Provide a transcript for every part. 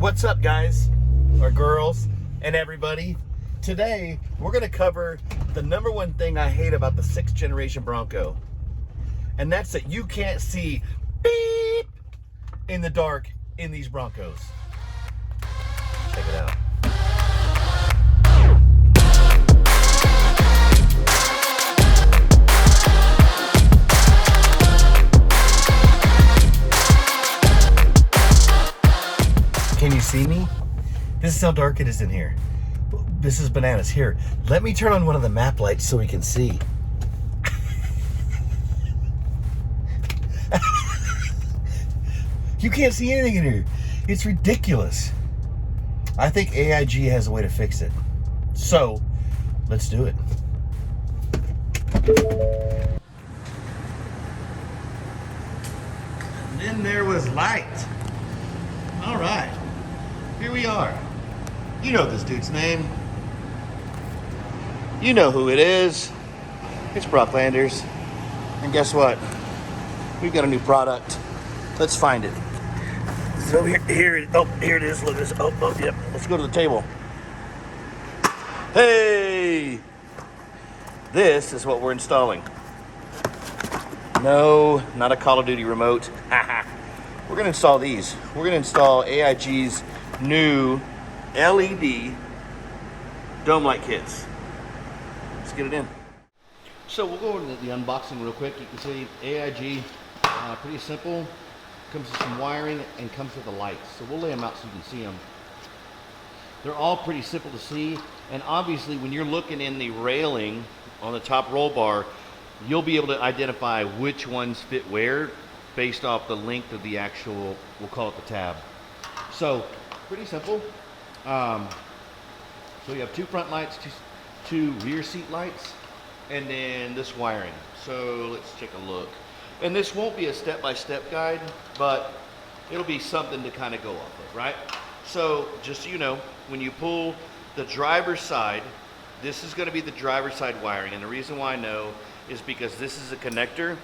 What's up, guys, or girls, and everybody? Today, we're gonna cover the number one thing I hate about the 6th generation Bronco. And that's that you can't see beep in the dark in these Broncos. Check it out. Can you see me? This is how dark it is in here. This is bananas. Here, let me turn on one of the map lights so we can see. You can't see anything in here. It's ridiculous. I think AIG has a way to fix it. So, let's do it. And then there was light. All right. Here we are. You know this dude's name. You know who it is. It's Brocklanders. And guess what? We've got a new product. Let's find it. So here it is. Look at this. Oh, yep. Let's go to the table. Hey! This is what we're installing. No, not a Call of Duty remote. We're gonna install these. We're gonna install AIG's new LED dome light kits. Let's get it in. So we'll go over the unboxing real quick. You can see AIG, pretty simple. Comes with some wiring and comes with the lights. So we'll lay them out so you can see them. They're all pretty simple to see. And obviously when you're looking in the railing on the top roll bar, you'll be able to identify which ones fit where based off the length of the actual, we'll call it the tab. So pretty simple. So you have two front lights, two rear seat lights, and then this wiring. So let's take a look. And this won't be a step-by-step guide, but it'll be something to kind of go off of, right? So just so you know, when you pull the driver's side, this is going to be the driver's side wiring. And the reason why I know is because this is a connector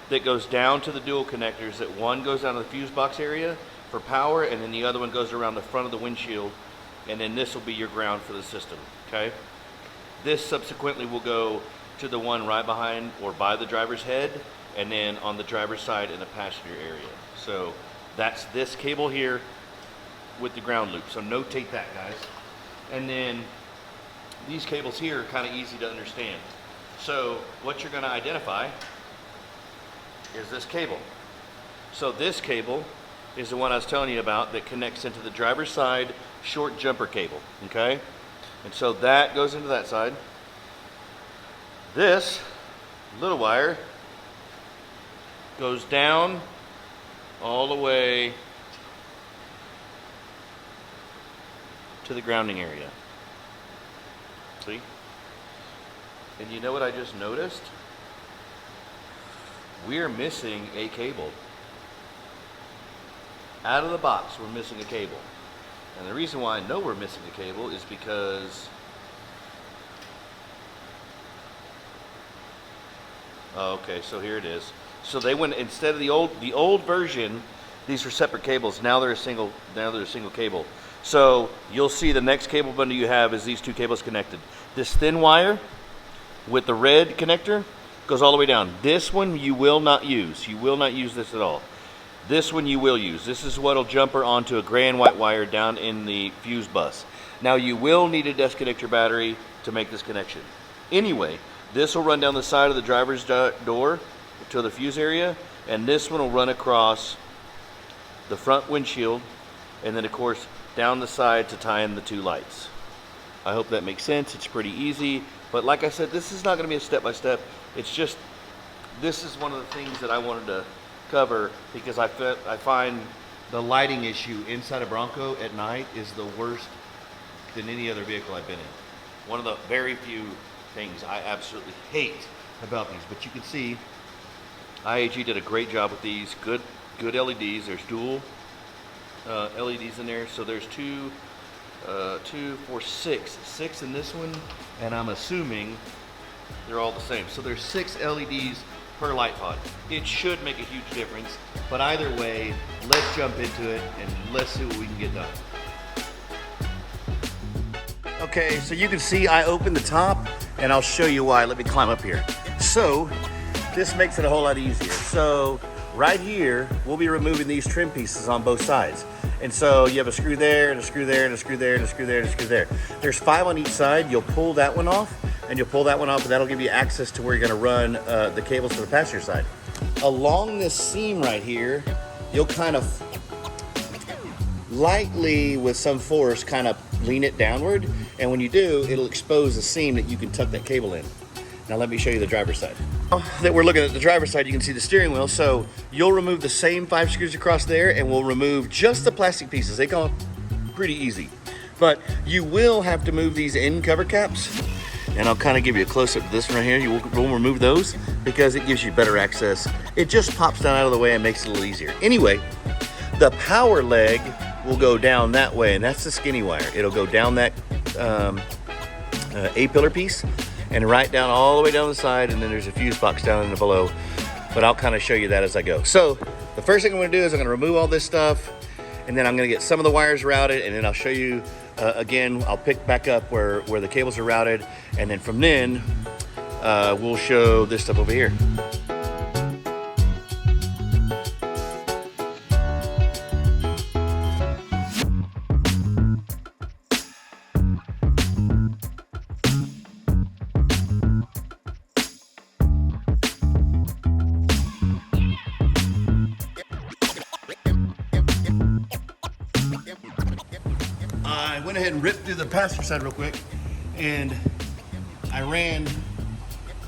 that goes down to the dual connectors. That one goes down to the fuse box area for power, and then the other one goes around the front of the windshield, and then this will be your ground for the system, okay? This subsequently will go to the one right behind or by the driver's head, and then on the driver's side in the passenger area. So that's this cable here with the ground loop. So notate that, guys. And then these cables here are kind of easy to understand. So what you're going to identify is this cable. So this cable is the one I was telling you about that connects into the driver's side short jumper cable, okay? And so that goes into that side. This little wire goes down all the way to the grounding area. See? And you know what I just noticed? We're missing a cable. Out of the box, we're missing a cable. And the reason why I know we're missing a cable is because okay, so here it is. So they went, instead of the old version, these were separate cables. Now they're a single cable. So you'll see the next cable bundle you have is these two cables connected. This thin wire with the red connector goes all the way down. This one you will not use. You will not use this at all. This one you will use. This is what'll jumper onto a gray and white wire down in the fuse bus. Now you will need a disconnect your battery to make this connection. Anyway, this will run down the side of the driver's door to the fuse area, and this one will run across the front windshield, and then of course down the side to tie in the two lights. I hope that makes sense. It's pretty easy, but like I said, this is not going to be a step-by-step. It's just, this is one of the things that I wanted to cover because I find the lighting issue inside a Bronco at night is the worst than any other vehicle I've been in. One of the very few things I absolutely hate about these, but you can see IAG did a great job with these. Good LEDs. There's dual LEDs in there. So there's 2, 4, 6 in this one, and I'm assuming they're all the same. So there's 6 LEDs per light pod. It should make a huge difference, but either way, let's jump into it and let's see what we can get done. Okay, so you can see I opened the top, and I'll show you why. Let me climb up here. So this makes it a whole lot easier. So right here, we'll be removing these trim pieces on both sides. And so you have a screw there, and a screw there, and a screw there, and a screw there, and a screw there. There's 5 on each side. You'll pull that one off, and you'll pull that one off, and that'll give you access to where you're gonna run the cables to the passenger side. Along this seam right here, you'll kind of lightly, with some force, kind of lean it downward. And when you do, it'll expose the seam that you can tuck that cable in. Now let me show you the driver's side. Now that we're looking at the driver's side, you can see the steering wheel. So you'll remove the same 5 screws across there, and we'll remove just the plastic pieces. They come pretty easy. But you will have to move these end cover caps. And I'll kind of give you a close-up of this one right here. We'll remove those because it gives you better access. It just pops down out of the way and makes it a little easier. Anyway, the power leg will go down that way, and that's the skinny wire. It'll go down that A-pillar piece and right down all the way down the side, and then there's a fuse box down in the below. But I'll kind of show you that as I go. So the first thing I'm going to do is I'm going to remove all this stuff, and then I'm going to get some of the wires routed, and then I'll show you again. I'll pick back up where the cables are routed, and then from then we'll show this stuff over here. I went ahead and ripped through the passenger side real quick, and I ran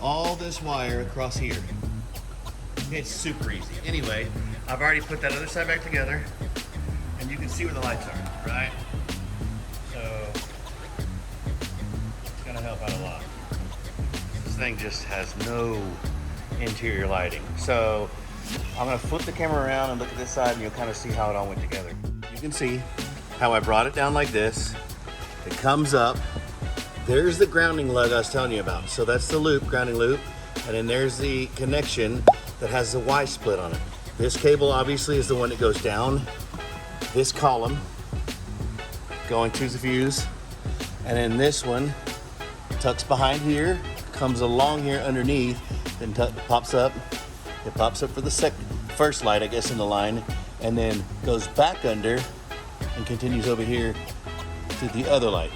all this wire across here. It's super easy. Anyway, I've already put that other side back together, and you can see where the lights are, right? So it's gonna help out a lot. This thing just has no interior lighting. So I'm gonna flip the camera around and look at this side, and you'll kind of see how it all went together. You can see how I brought it down like this. It comes up. There's the grounding lug I was telling you about. So that's the loop, grounding loop. And then there's the connection that has the Y split on it. This cable obviously is the one that goes down this column, going to the fuse. And then this one tucks behind here, comes along here underneath, then pops up. It pops up for the first light, I guess, in the line, and then goes back under and continues over here to the other light.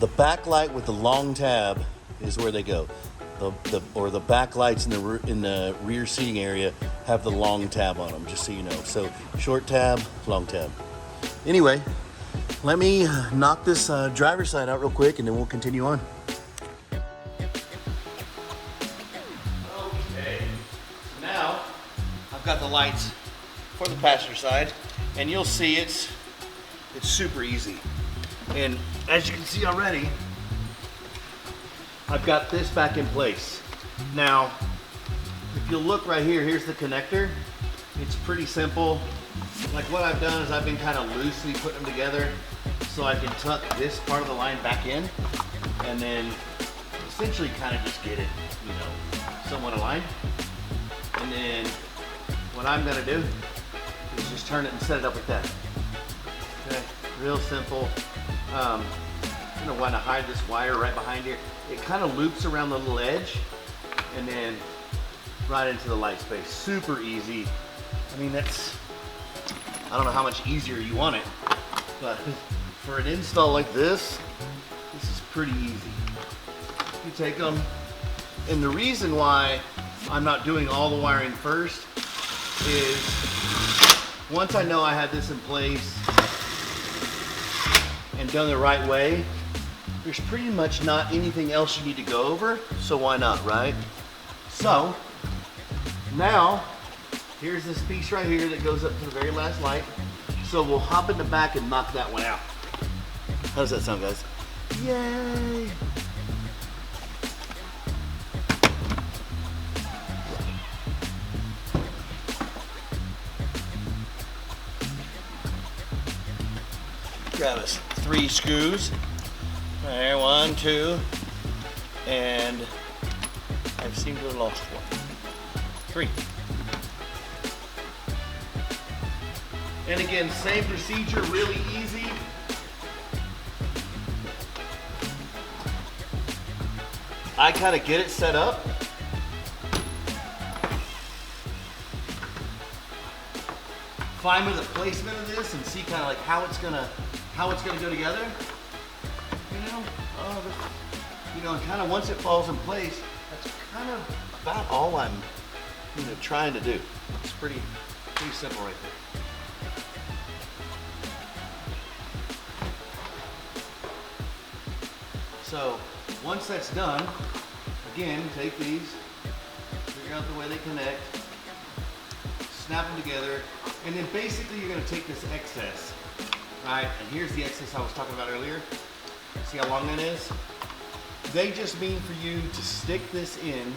The back light with the long tab is where they go. The back lights in the rear seating area have the long tab on them, just so you know. So short tab, long tab. Anyway, let me knock this driver's side out real quick, and then we'll continue on. Okay, so now I've got the lights for the passenger side, and you'll see it's super easy. And as you can see already, I've got this back in place. Now, if you look right here, here's the connector. It's pretty simple. Like what I've done is I've been kind of loosely putting them together so I can tuck this part of the line back in, and then essentially kind of just get it, you know, somewhat aligned. And then what I'm gonna do is just turn it and set it up like that. Okay, real simple. You know, want to hide this wire right behind here. It kind of loops around the little edge and then right into the light space. Super easy. I mean, I don't know how much easier you want it, but for an install like this is pretty easy. You take them, and the reason why I'm not doing all the wiring first is once I know I have this in place and done the right way, there's pretty much not anything else you need to go over, so why not, right? So now here's this piece right here that goes up to the very last light. So we'll hop in the back and knock that one out. How does that sound, guys? Yay! Grab us 3 screws. There, 1, 2, and I seem to have lost one. 3. And again, same procedure, really easy. I kind of get it set up. Find me the placement of this and see kind of like how it's gonna go together. And kind of once it falls in place, that's kind of about all I'm trying to do. It's pretty simple right there. So once that's done, again, take these, figure out the way they connect, snap them together, and then basically you're going to take this excess, right? And here's the excess I was talking about earlier. See how long that is? They just mean for you to stick this in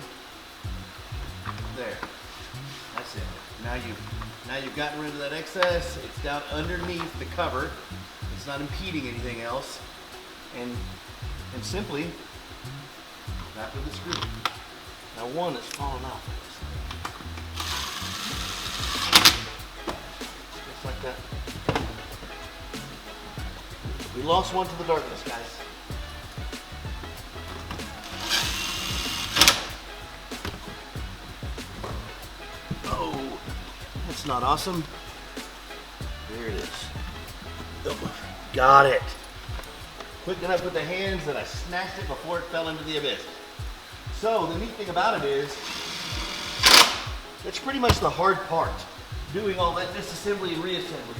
there. That's it. Now you've gotten rid of that excess. It's down underneath the cover. It's not impeding anything else. And simply back with the screw. Now one is falling off. Just like that. We lost one to the darkness, guys. Oh, that's not awesome. There it is. Oh, got it. Quick enough with the hands that I snatched it before it fell into the abyss. So the neat thing about it is, it's pretty much the hard part, doing all that disassembly and reassembly.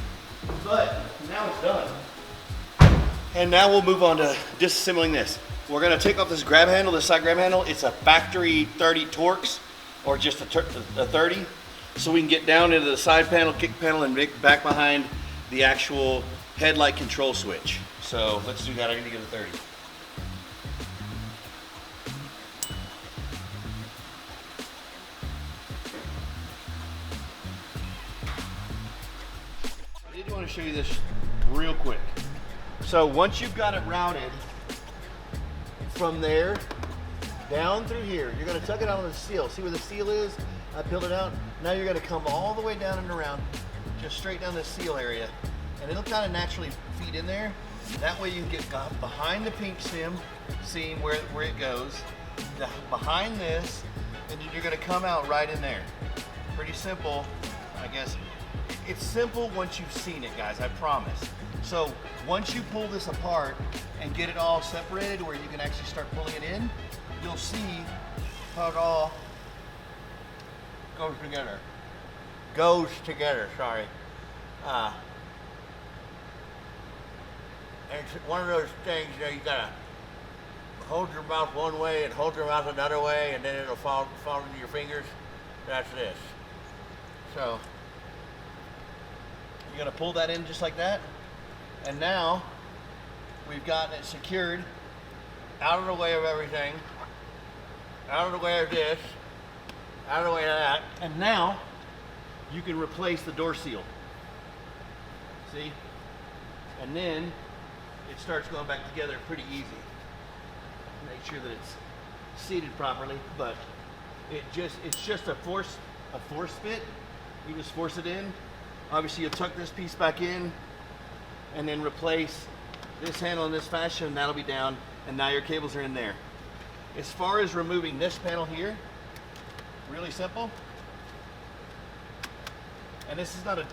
But now it's done. And now we'll move on to disassembling this. We're gonna take off this grab handle, this side grab handle. It's a factory 30 Torx, or just a 30. So we can get down into the side panel, kick panel, and back behind the actual headlight control switch. So let's do that. I need to get a 30. I did want to show you this real quick. So once you've got it routed from there down through here, you're going to tuck it out on the seal. See where the seal is? I peeled it out. Now you're going to come all the way down and around, just straight down the seal area, and it'll kind of naturally feed in there. That way you can get behind the pink seam where it goes, behind this, and then you're going to come out right in there. Pretty simple, I guess. It's simple once you've seen it, guys, I promise. So once you pull this apart and get it all separated where you can actually start pulling it in, you'll see how it all goes together. Sorry. And it's one of those things, you gotta hold your mouth one way and hold your mouth another way, and then it'll fall into your fingers. That's this. So you're gonna pull that in just like that, and now we've gotten it secured out of the way of everything, out of the way of this, out of the way of that, and now you can replace the door seal. See? And then it starts going back together pretty easy. Make sure that it's seated properly, but it's just a force fit. You just force it in. Obviously you'll tuck this piece back in and then replace this handle in this fashion, and that'll be down, and now your cables are in there. As far as removing this panel here, really simple. And this is not a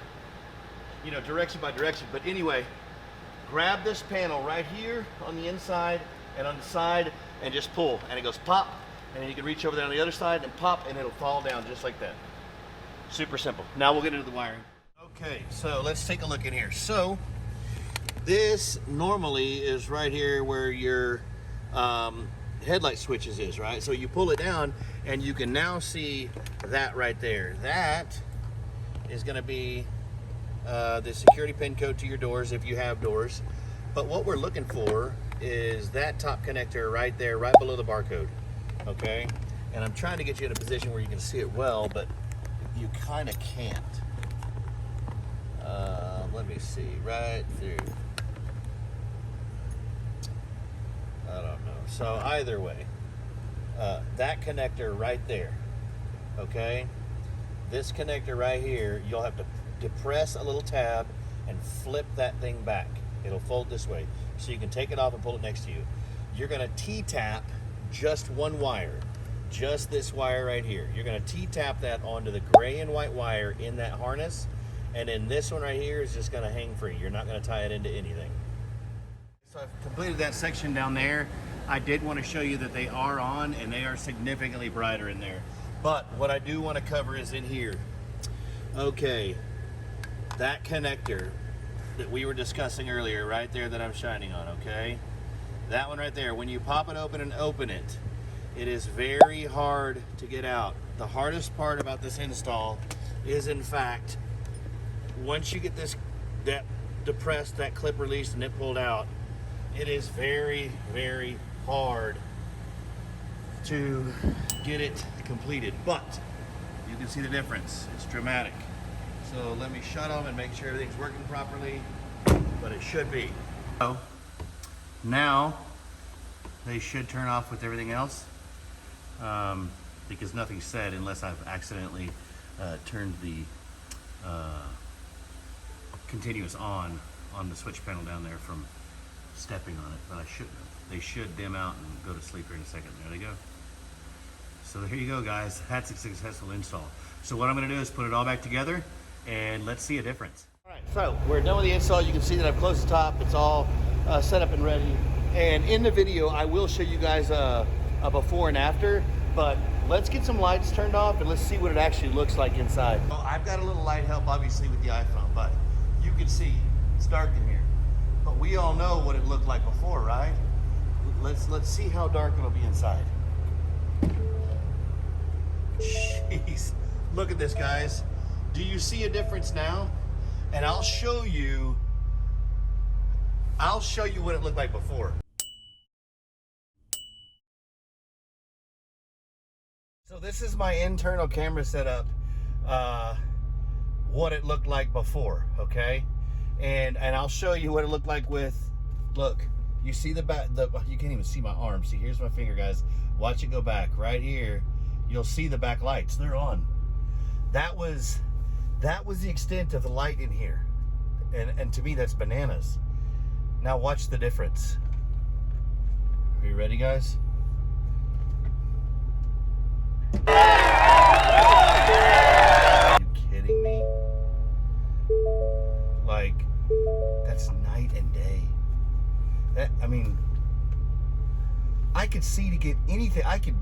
direction by direction, but anyway, grab this panel right here on the inside and on the side and just pull, and it goes pop, and then you can reach over there on the other side and pop, and it'll fall down just like that. Super simple. Now we'll get into the wiring. Okay, so let's take a look in here. So this normally is right here where your headlight switches is, right? So you pull it down and you can now see that right there. That is going to be the security pin code to your doors if you have doors. But what we're looking for is that top connector right there, right below the barcode. Okay, and I'm trying to get you in a position where you can see it well, but you kind of can't. Let me see, right through. I don't know. So either way, that connector right there, okay? This connector right here, you'll have to depress a little tab and flip that thing back. It'll fold this way. So you can take it off and pull it next to you. You're gonna T-tap just one wire, just this wire right here. You're going to T-tap that onto the gray and white wire in that harness, and then this one right here is just going to hang free. You're not going to tie it into anything. So I've completed that section down there. I did want to show you that they are on, and they are significantly brighter in there. But what I do want to cover is in here. Okay, that connector that we were discussing earlier right there that I'm shining on, okay? That one right there, when you pop it open and open it, it is very hard to get out. The hardest part about this install is, in fact, once you get that depressed, that clip released and it pulled out, it is very, very hard to get it completed. But you can see the difference. It's dramatic. So let me shut them and make sure everything's working properly, but it should be. So now they should turn off with everything else, because nothing's said unless I've accidentally turned the continuous on the switch panel down there from stepping on it, but I shouldn't have. They should dim out and go to sleep here in a second. There they go. So there you go, guys. That's a successful install. So what I'm going to do is put it all back together, and let's see a difference. All right, so we're done with the install. You can see that I've closed the top. It's all set up and ready. And in the video, I will show you guys a before and after, but let's get some lights turned off and let's see what it actually looks like inside. Well, I've got a little light help, obviously, with the iPhone, but you can see it's dark in here. But we all know what it looked like before, right? Let's see how dark it'll be inside. Jeez, look at this, guys. Do you see a difference now? And I'll show you what it looked like before. So this is my internal camera setup, what it looked like before, okay? And I'll show you what it looked like with, look, you see the back, you can't even see my arm. See, here's my finger, guys. Watch it go back right here. You'll see the back lights, they're on. That was the extent of the light in here. And to me, that's bananas. Now watch the difference. Are you ready, guys? Are you kidding me? Like, that's night and day. I mean, I could see to get anything. I could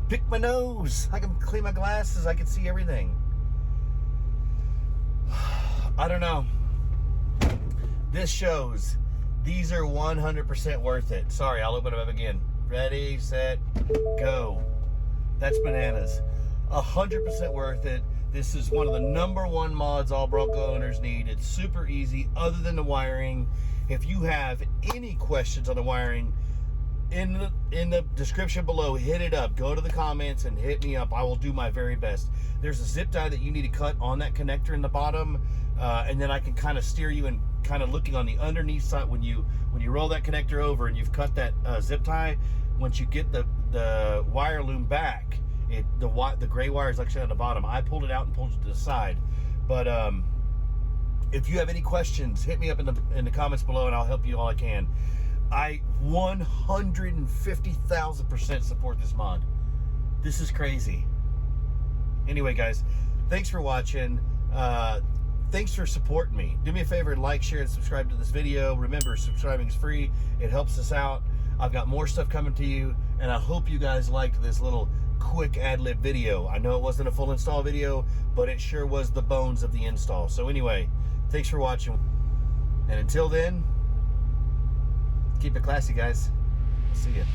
pick my nose. I can clean my glasses. I can see everything. I don't know. This shows these are 100% worth it. Sorry, I'll open them up again. Ready, set, go. That's bananas. 100% worth it. This is one of the #1 mods all Bronco owners need. It's super easy other than the wiring. If you have any questions on the wiring, in the description below, hit it up. Go to the comments and hit me up. I will do my very best. There's a zip tie that you need to cut on that connector in the bottom, and then I can kind of steer you and kind of looking on the underneath side when you roll that connector over and you've cut that zip tie. Once you get the wire loom back, the gray wire is actually on the bottom. I pulled it out and pulled it to the side. But if you have any questions, hit me up in the comments below and I'll help you all I can. I 150,000% support this mod. This is crazy. Anyway, guys, thanks for watching. Thanks for supporting me. Do me a favor and like, share, and subscribe to this video. Remember, subscribing is free. It helps us out. I've got more stuff coming to you, and I hope you guys liked this little quick ad-lib video. I know it wasn't a full install video, but it sure was the bones of the install. So anyway, thanks for watching. And until then, keep it classy, guys. I'll see ya.